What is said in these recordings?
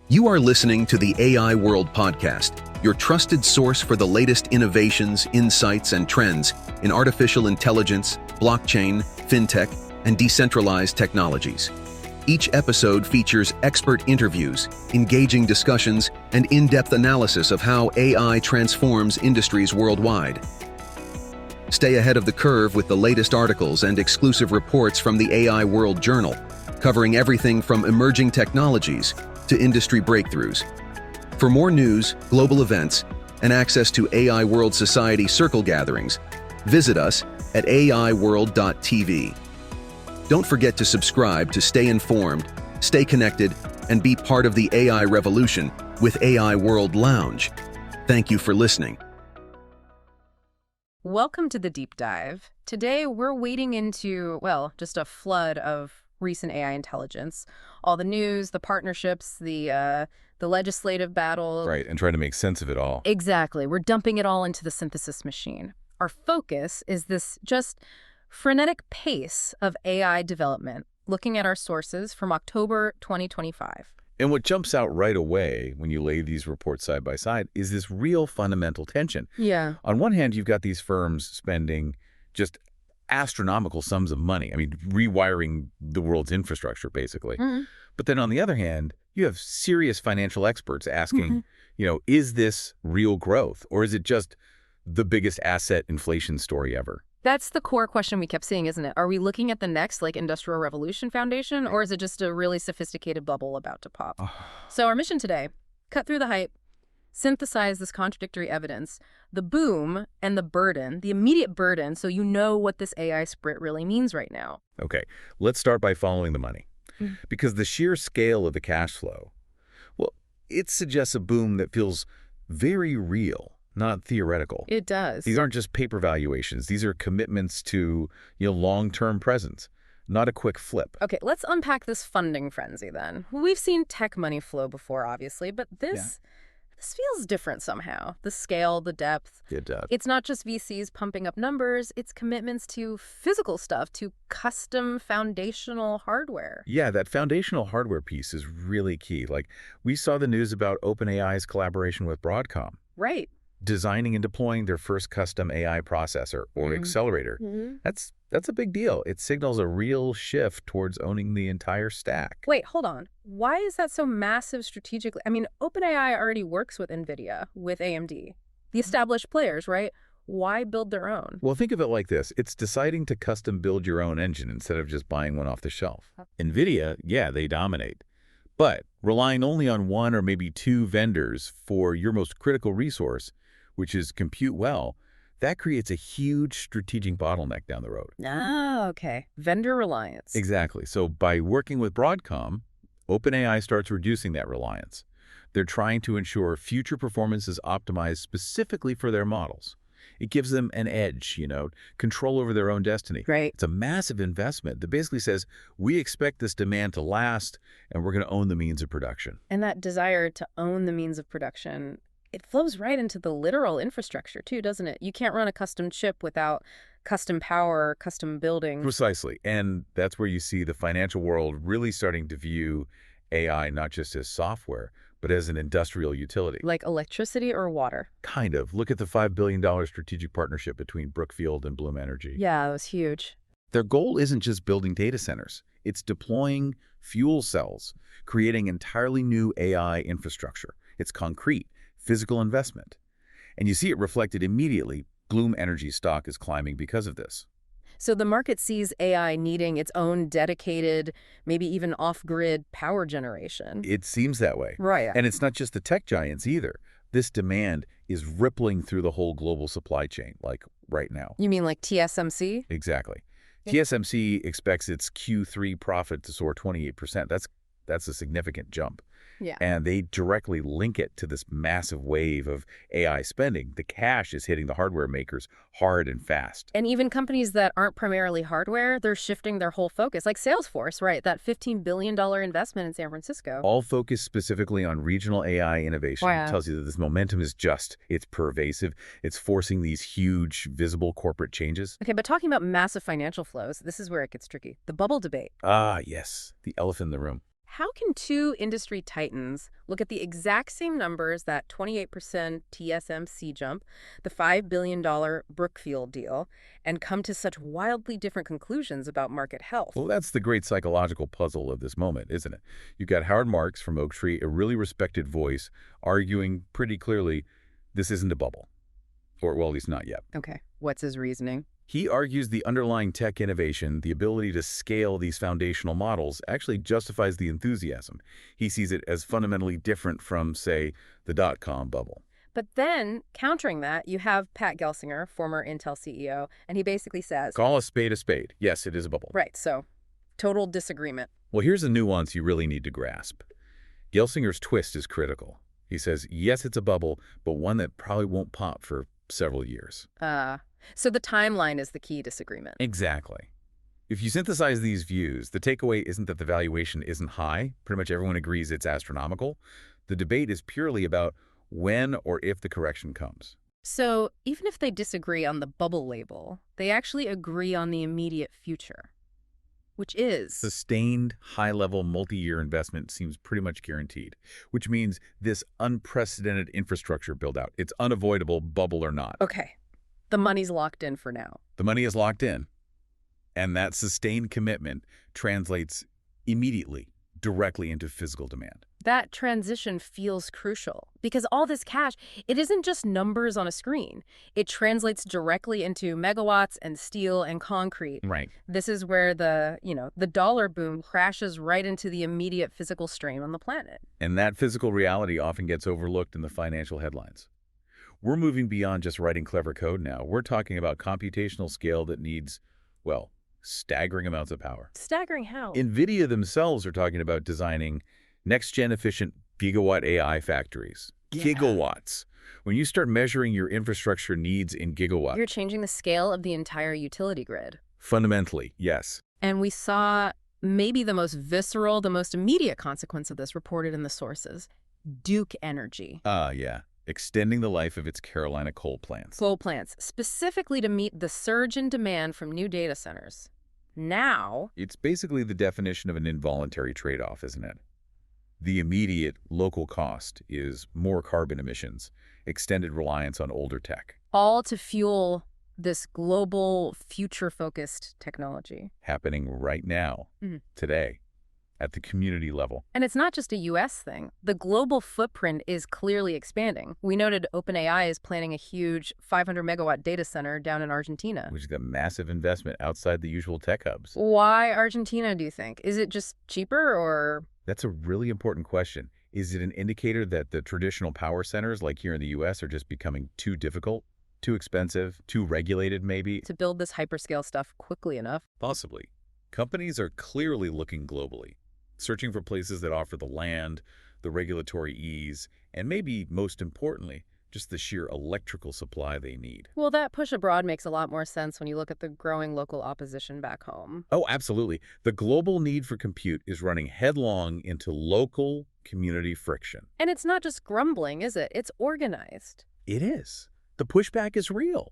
You are listening to the AI World Podcast, your trusted source for the latest innovations, insights, and trends in artificial intelligence, blockchain, fintech, and decentralized technologies. Each episode features expert interviews, engaging discussions, and in-depth analysis of how AI transforms industries worldwide. Stay ahead of the curve with the latest articles and exclusive reports from the AI World Journal, covering everything from emerging technologies to industry breakthroughs. For more news, global events, and access to AI World Society circle gatherings, visit us at aiworld.tv. Don't forget to subscribe to stay informed, stay connected, and be part of the AI revolution with AI World Lounge. Thank you for listening. Welcome to the Deep Dive. Today, we're wading into, just a flood of recent AI intelligence. All the news, the partnerships, the legislative battle. Right, and trying to make sense of it all. Exactly. We're dumping it all into the synthesis machine. Our focus is this just frenetic pace of AI development, looking at our sources from October 2025. And what jumps out right away when you lay these reports side by side is this real fundamental tension. Yeah. On one hand, you've got these firms spending just astronomical sums of money. I mean, rewiring the world's infrastructure, basically. But then on the other hand, you have serious financial experts asking, is this real growth? Or is it just the biggest asset inflation story ever? That's the core question we kept seeing, isn't it? Are we looking at the next, Industrial Revolution foundation, or is it just a really sophisticated bubble about to pop? So our mission today, cut through the hype, synthesize this contradictory evidence, the boom and the burden, the immediate burden, so you know what this AI sprint really means right now. Okay, let's start by following the money. Because the sheer scale of the cash flow, it suggests a boom that feels very real, not theoretical. It does. These aren't just paper valuations. These are commitments to long-term presence, not a quick flip. Okay, let's unpack this funding frenzy then. We've seen tech money flow before, obviously, but this feels different somehow. The scale, the depth. It does. It's not just VCs pumping up numbers, it's commitments to physical stuff, to custom foundational hardware. Yeah, that foundational hardware piece is really key. We saw the news about OpenAI's collaboration with Broadcom. Right. Designing and deploying their first custom AI processor or accelerator. That's a big deal. It signals a real shift towards owning the entire stack. Wait, hold on. Why is that so massive strategically? I mean, OpenAI already works with NVIDIA, with AMD, the established players, right? Why build their own? Well, think of it like this. It's deciding to custom build your own engine instead of just buying one off the shelf. NVIDIA, they dominate. But relying only on one or maybe two vendors for your most critical resource, which is compute that creates a huge strategic bottleneck down the road. Ah, okay. Vendor reliance. Exactly. So by working with Broadcom, OpenAI starts reducing that reliance. They're trying to ensure future performance is optimized specifically for their models. It gives them an edge, control over their own destiny. Right. It's a massive investment that basically says, we expect this demand to last, and we're going to own the means of production. And that desire to own the means of production, it flows right into the literal infrastructure too, doesn't it? You can't run a custom chip without custom power, custom building. Precisely. And that's where you see the financial world really starting to view AI not just as software, but as an industrial utility. Like electricity or water? Kind of. Look at the $5 billion strategic partnership between Brookfield and Bloom Energy. Yeah, that was huge. Their goal isn't just building data centers. It's deploying fuel cells, creating entirely new AI infrastructure. It's concrete. Physical investment. And you see it reflected immediately. Bloom Energy stock is climbing because of this. So the market sees AI needing its own dedicated, maybe even off-grid power generation. It seems that way. Right. And it's not just the tech giants either. This demand is rippling through the whole global supply chain, right now. You mean like TSMC? Exactly. TSMC expects its Q3 profit to soar 28%. That's a significant jump. Yeah. And they directly link it to this massive wave of AI spending. The cash is hitting the hardware makers hard and fast. And even companies that aren't primarily hardware, they're shifting their whole focus. Like Salesforce, right? That $15 billion investment in San Francisco. All focused specifically on regional AI innovation. Wow. It tells you that this momentum is it's pervasive. It's forcing these huge, visible corporate changes. Okay, but talking about massive financial flows, this is where it gets tricky. The bubble debate. Ah, yes. The elephant in the room. How can two industry titans look at the exact same numbers, that 28% TSMC jump, the $5 billion Brookfield deal, and come to such wildly different conclusions about market health? Well, that's the great psychological puzzle of this moment, isn't it? You've got Howard Marks from Oaktree, a really respected voice, arguing pretty clearly this isn't a bubble. Or, well, at least not yet. Okay, what's his reasoning? He argues the underlying tech innovation, the ability to scale these foundational models, actually justifies the enthusiasm. He sees it as fundamentally different from, say, the dot-com bubble. But then, countering that, you have Pat Gelsinger, former Intel CEO, and he basically says, Call a spade a spade. Yes, it is a bubble. right, so total disagreement. Well, here's a nuance you really need to grasp. Gelsinger's twist is critical. He says, yes, it's a bubble, but one that probably won't pop for several years. So the timeline is the key disagreement. Exactly. If you synthesize these views, the takeaway isn't that the valuation isn't high. Pretty much everyone agrees it's astronomical. The debate is purely about when or if the correction comes. So even if they disagree on the bubble label, they actually agree on the immediate future, which is... Sustained, high-level, multi-year investment seems pretty much guaranteed, which means this unprecedented infrastructure build-out. It's unavoidable, bubble or not. Okay, the money's locked in for now. The money is locked in, and that sustained commitment translates immediately, directly into physical demand. That transition feels crucial because all this cash, it isn't just numbers on a screen. It translates directly into megawatts and steel and concrete. Right. This is where the dollar boom crashes right into the immediate physical strain on the planet. And that physical reality often gets overlooked in the financial headlines. We're moving beyond just writing clever code now. We're talking about computational scale that needs, well, staggering amounts of power. Staggering how? NVIDIA themselves are talking about designing next-gen efficient gigawatt AI factories. Yeah. Gigawatts. When you start measuring your infrastructure needs in gigawatts. You're changing the scale of the entire utility grid. Fundamentally, yes. And we saw maybe the most visceral, the most immediate consequence of this reported in the sources. Duke Energy. Yeah. Extending the life of its Carolina coal plants. Coal plants, specifically to meet the surge in demand from new data centers. Now... It's basically the definition of an involuntary trade-off, isn't it? The immediate local cost is more carbon emissions, extended reliance on older tech. all to fuel this global, future-focused technology. Happening right now, today, at the community level. And it's not just a U.S. thing. The global footprint is clearly expanding. We noted OpenAI is planning a huge 500-megawatt data center down in Argentina. Which is a massive investment outside the usual tech hubs. Why Argentina, do you think? Is it just cheaper, or...? That's a really important question. Is it an indicator that the traditional power centers, like here in the U.S., are just becoming too difficult, too expensive, too regulated, maybe? To build this hyperscale stuff quickly enough? Possibly. Companies are clearly looking globally, searching for places that offer the land, the regulatory ease, and maybe, most importantly, just the sheer electrical supply they need. Well, that push abroad makes a lot more sense when you look at the growing local opposition back home. Oh, absolutely. The global need for compute is running headlong into local community friction. And it's not just grumbling, is it? It's organized. It is. The pushback is real.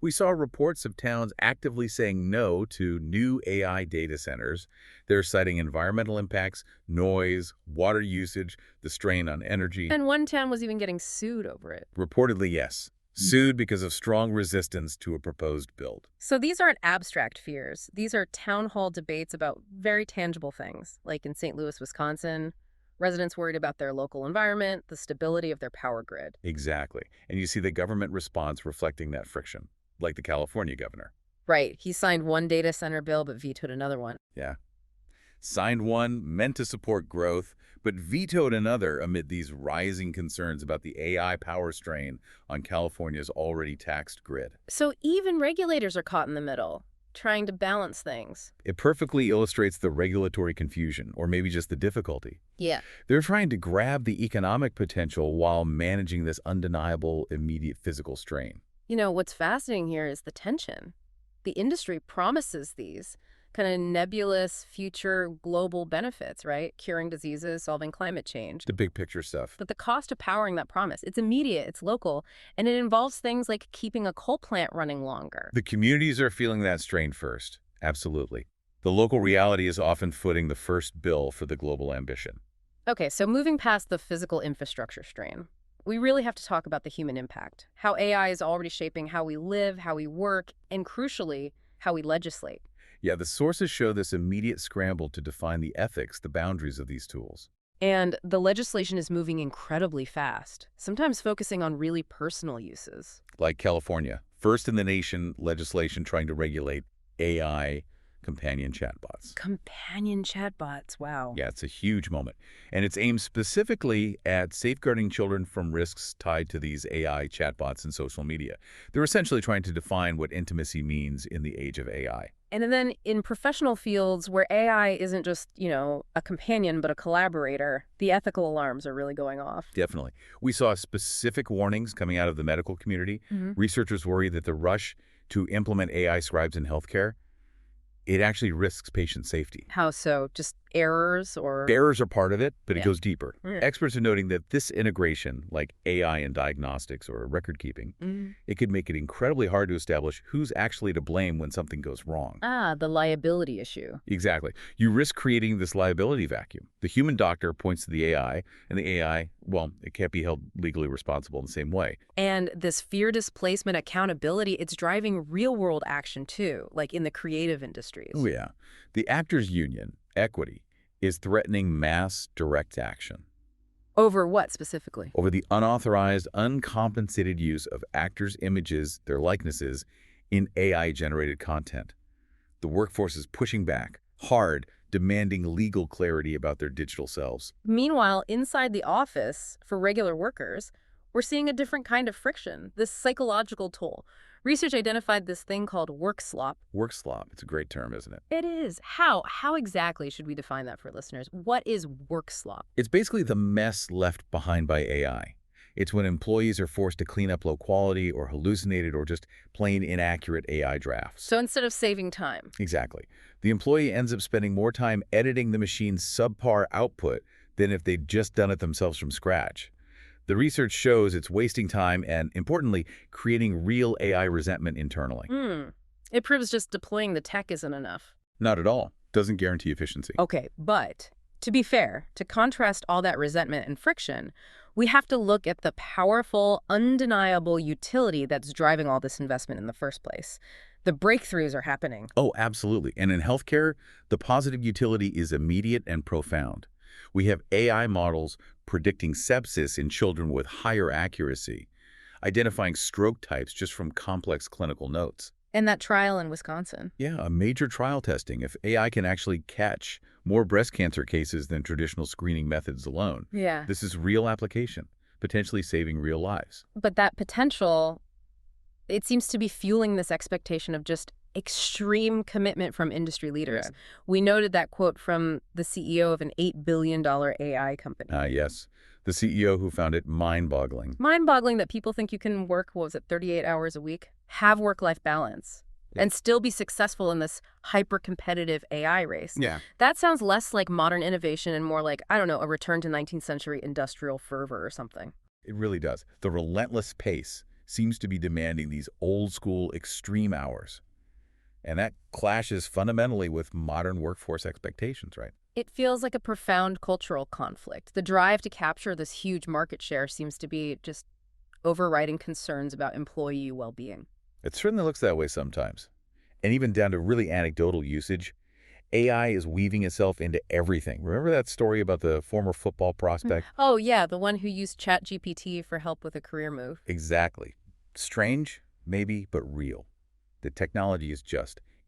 We saw reports of towns actively saying no to new AI data centers. They're citing environmental impacts, noise, water usage, the strain on energy. And one town was even getting sued over it. Reportedly, yes. Sued because of strong resistance to a proposed build. So these aren't abstract fears. These are town hall debates about very tangible things, like in St. Louis, Wisconsin. Residents worried about their local environment, the stability of their power grid. Exactly. And you see the government response reflecting that friction, like the California governor. Right. He signed one data center bill but vetoed another one. Yeah. Signed one, meant to support growth, but vetoed another amid these rising concerns about the AI power strain on California's already taxed grid. So even regulators are caught in the middle, trying to balance things. It perfectly illustrates the regulatory confusion, or maybe just the difficulty. Yeah. They're trying to grab the economic potential while managing this undeniable immediate physical strain. You know, what's fascinating here is the tension. The industry promises these kind of nebulous future global benefits, right? Curing diseases, solving climate change. The big picture stuff. But the cost of powering that promise, it's immediate, it's local, and it involves things like keeping a coal plant running longer. The communities are feeling that strain first. Absolutely. The local reality is often footing the first bill for the global ambition. Okay, so moving past the physical infrastructure strain, we really have to talk about the human impact, how AI is already shaping how we live, how we work, and crucially, how we legislate. Yeah, the sources show this immediate scramble to define the ethics, the boundaries of these tools. And the legislation is moving incredibly fast, sometimes focusing on really personal uses. Like California, first in the nation legislation trying to regulate AI companion chatbots. Companion chatbots, wow. Yeah, it's a huge moment. And it's aimed specifically at safeguarding children from risks tied to these AI chatbots and social media. They're essentially trying to define what intimacy means in the age of AI. And then in professional fields where AI isn't just, a companion, but a collaborator, the ethical alarms are really going off. Definitely. We saw specific warnings coming out of the medical community. Researchers worry that the rush to implement AI scribes in healthcare, it actually risks patient safety. How so? Just errors or? Errors are part of it, but it Yeah. goes deeper. Experts are noting that this integration, like AI in diagnostics or record keeping, it could make it incredibly hard to establish who's actually to blame when something goes wrong. The liability issue. Exactly. You risk creating this liability vacuum. The human doctor points to the AI, and the AI, well, it can't be held legally responsible in the same way. And this fear displacement accountability, it's driving real-world action too, like in the creative industries. Oh, yeah. The actors' union, Equity, is threatening mass direct action Over what specifically? over the unauthorized, uncompensated use of actors' images, their likenesses, in AI-generated content. The workforce is pushing back, hard, demanding legal clarity about their digital selves. Meanwhile, inside the office, for regular workers, we're seeing a different kind of friction, this psychological toll. Research identified this thing called work slop. Work slop, it's a great term, isn't it? It is. How? How exactly should we define that for listeners? What is work slop? It's basically the mess left behind by AI. It's when employees are forced to clean up low quality or hallucinated or just plain inaccurate AI drafts. So instead of saving time. Exactly. The employee ends up spending more time editing the machine's subpar output than if they'd just done it themselves from scratch. The research shows it's wasting time and, importantly, creating real AI resentment internally. It proves just deploying the tech isn't enough. Not at all. Doesn't guarantee efficiency. Okay, but to be fair, to contrast all that resentment and friction, we have to look at the powerful, undeniable utility that's driving all this investment in the first place. The breakthroughs are happening. Oh, absolutely. And in healthcare, the positive utility is immediate and profound. We have AI models predicting sepsis in children with higher accuracy, identifying stroke types just from complex clinical notes. And that trial in Wisconsin. Yeah, a major trial testing if AI can actually catch more breast cancer cases than traditional screening methods alone. Yeah. This is real application, potentially saving real lives. But that potential, it seems to be fueling this expectation of just extreme commitment from industry leaders. Yeah. We noted that quote from the CEO of an $8 billion AI company. Yes, the CEO who found it mind-boggling. Mind-boggling that people think you can work, 38 hours a week, have work-life balance, and still be successful in this hyper-competitive AI race. Yeah. That sounds less like modern innovation and more like, I don't know, a return to 19th century industrial fervor or something. It really does. The relentless pace seems to be demanding these old-school extreme hours. And that clashes fundamentally with modern workforce expectations, right? It feels like a profound cultural conflict. The drive to capture this huge market share seems to be just overriding concerns about employee well-being. It certainly looks that way sometimes. And even down to really anecdotal usage, AI is weaving itself into everything. Remember that story about the former football prospect? Oh, yeah, the one who used ChatGPT for help with a career move. Exactly. Strange, maybe, but real. The technology is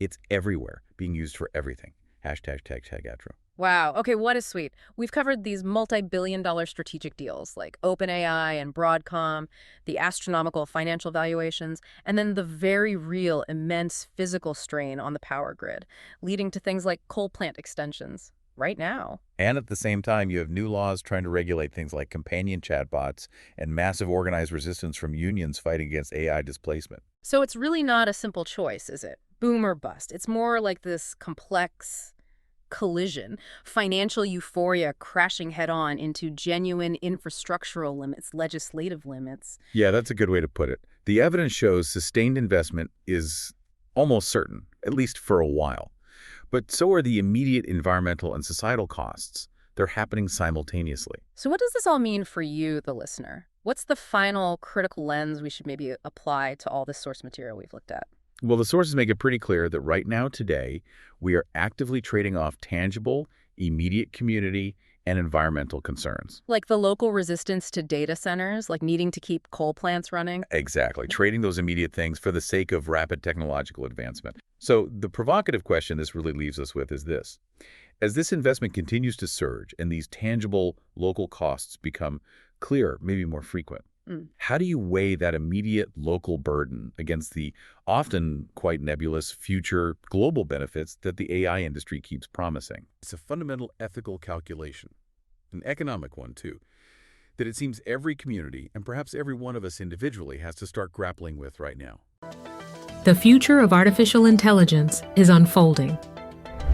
it's everywhere, being used for everything. #TagAtro. Wow. Okay, what is sweet? We've covered these multi-billion-dollar strategic deals like OpenAI and Broadcom, the astronomical financial valuations, and then the very real, immense physical strain on the power grid, leading to things like coal plant extensions right now. And at the same time, you have new laws trying to regulate things like companion chatbots and massive organized resistance from unions fighting against AI displacement. So it's really not a simple choice, is it? Boom or bust. It's more like this complex collision, financial euphoria crashing head-on into genuine infrastructural limits, legislative limits. Yeah, that's a good way to put it. The evidence shows sustained investment is almost certain, at least for a while. But so are the immediate environmental and societal costs. They're happening simultaneously. So what does this all mean for you, the listener? What's the final critical lens we should maybe apply to all this source material we've looked at? Well, the sources make it pretty clear that right now, today, we are actively trading off tangible, immediate community and environmental concerns. Like the local resistance to data centers, like needing to keep coal plants running? Exactly. Trading those immediate things for the sake of rapid technological advancement. So the provocative question this really leaves us with is this. As this investment continues to surge and these tangible local costs become clearer, maybe more frequent, how do you weigh that immediate local burden against the often quite nebulous future global benefits that the AI industry keeps promising? It's a fundamental ethical calculation, an economic one too, that it seems every community and perhaps every one of us individually has to start grappling with right now. The future of artificial intelligence is unfolding,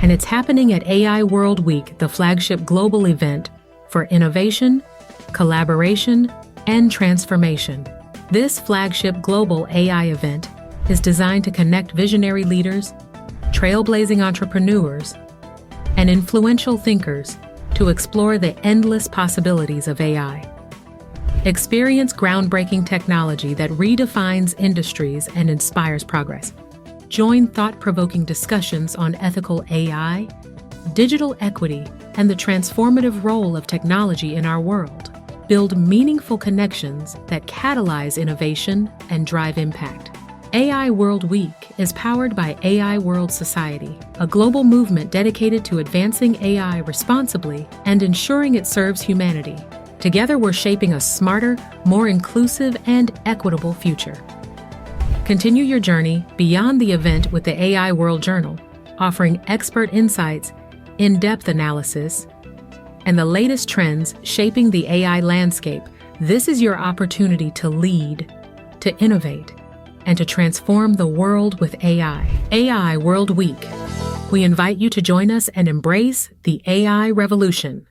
and it's happening at AI World Week, the flagship global event for innovation, collaboration, and transformation. This flagship global AI event is designed to connect visionary leaders, trailblazing entrepreneurs, and influential thinkers to explore the endless possibilities of AI. Experience groundbreaking technology that redefines industries and inspires progress. Join thought-provoking discussions on ethical AI, digital equity, and the transformative role of technology in our world. Build meaningful connections that catalyze innovation and drive impact. AI World Week is powered by AI World Society, a global movement dedicated to advancing AI responsibly and ensuring it serves humanity. Together, we're shaping a smarter, more inclusive, and equitable future. Continue your journey beyond the event with the AI World Journal, offering expert insights, in-depth analysis, and the latest trends shaping the AI landscape. This is your opportunity to lead, to innovate, and to transform the world with AI. AI World Week. We invite you to join us and embrace the AI revolution.